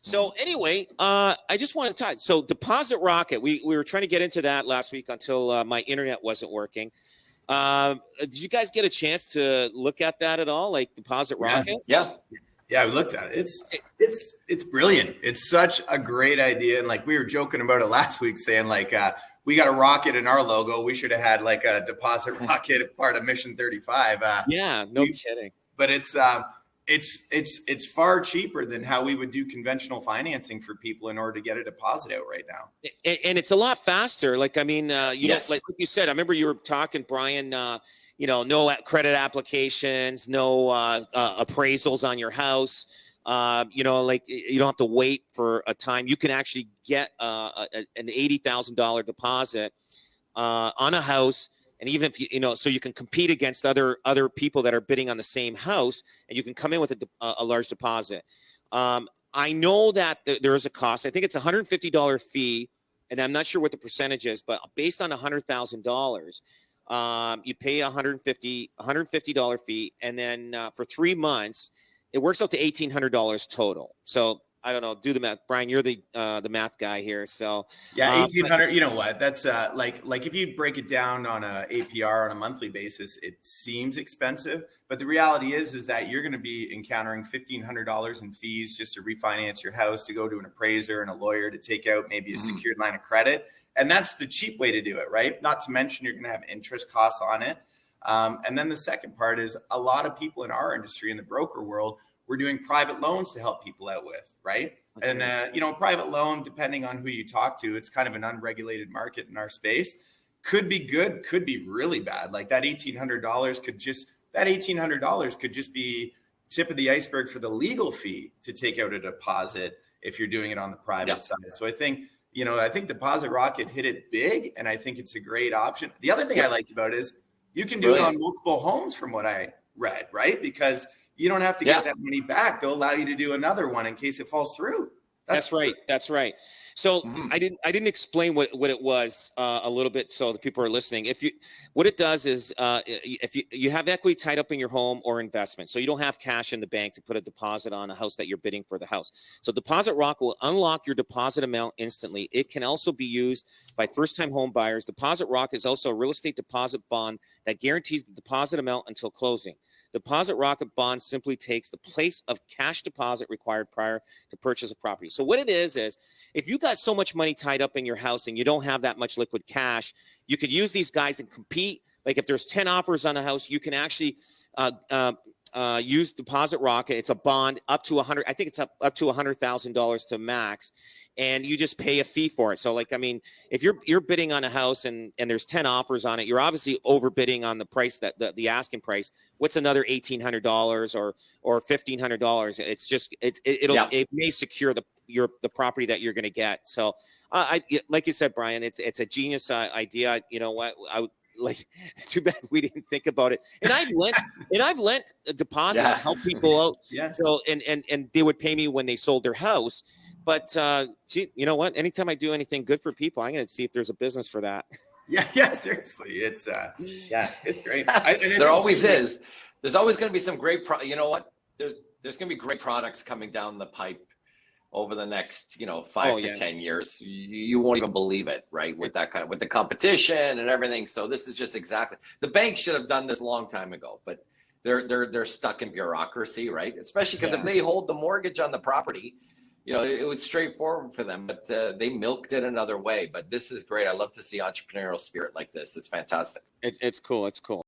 So anyway, I just want to talk. So Deposit Rocket, we were trying to get into that last week until my internet wasn't working. Did you guys get a chance to look at that at all? Like Deposit Rocket? Yeah. Yeah, we looked at it. It's brilliant. It's such a great idea. And like we were joking about it last week, saying like we got a rocket in our logo. We should have had like a Deposit Rocket part of Mission 35. Yeah, no kidding. But it's far cheaper than how we would do conventional financing for people in order to get a deposit out right now. And it's a lot faster. Like, I mean, Yes. know, like you said, I remember you were talking, Brian, no credit applications, no appraisals on your house. Like you don't have to wait for a time. You can actually get an $80,000 deposit on a house. And even if so you can compete against other people that are bidding on the same house, and you can come in with a large deposit. I know that there is a cost. I think it's a $150 fee, and I'm not sure what the percentage is, but based on $100,000, you pay $150 fee, and then for 3 months, it works out to $1,800 total. So I don't know. Do the math, Brian. You're the math guy here. So yeah, 1,800. You know what? That's like if you break it down on a APR on a monthly basis, it seems expensive. But the reality is that you're going to be encountering $1,500 in fees just to refinance your house, to go to an appraiser and a lawyer to take out maybe a secured line of credit, and that's the cheap way to do it, right? Not to mention you're going to have interest costs on it. And then the second part is a lot of people in our industry, in the broker world, we're doing private loans to help people out with, right? Okay. And, private loan, depending on who you talk to, it's kind of an unregulated market in our space. Could be good, could be really bad. Like that $1,800 could just be tip of the iceberg for the legal fee to take out a deposit if you're doing it on the private side. So I think Deposit Rocket hit it big, and I think it's a great option. The other thing I liked about it is you can do it on multiple homes from what I read, right? Because you don't have to get that money back. They'll allow you to do another one in case it falls through. That's right. So I didn't explain what it was a little bit, so the people are listening. What it does is if you have equity tied up in your home or investment, so you don't have cash in the bank to put a deposit on a house that you're bidding for the house. So Deposit Rocket will unlock your deposit amount instantly. It can also be used by first-time home buyers. Deposit Rocket is also a real estate deposit bond that guarantees the deposit amount until closing. Deposit Rocket bond simply takes the place of cash deposit required prior to purchase of property. So what it is if you got so much money tied up in your house and you don't have that much liquid cash, you could use these guys and compete. Like if there's 10 offers on a house, you can actually use Deposit Rocket. It's a bond up to $100. I think it's up to $100,000 to max, and you just pay a fee for it. So like, I mean, if you're bidding on a house and there's 10 offers on it, you're obviously overbidding on the price that the asking price. What's another $1,800 or $1,500? It's just it may secure the property that you're going to get. So like you said, Brian, it's a genius idea. You know what? Too bad we didn't think about it. And I've lent deposits to help people out. Yeah. So and they would pay me when they sold their house. But you know what? Anytime I do anything good for people, I'm going to see if there's a business for that. Yeah, seriously, it's it's great. There always is. There's always going to be some great. You know what? There's going to be great products coming down the pipe over the next 5 to 10 years. You won't even believe it, right? With that with the competition and everything. So this is just exactly, the bank should have done this a long time ago, but they're stuck in bureaucracy, right? Especially because if they hold the mortgage on the property, it was straightforward for them, but they milked it another way. But this is great. I love to see entrepreneurial spirit like this. It's fantastic. It's cool.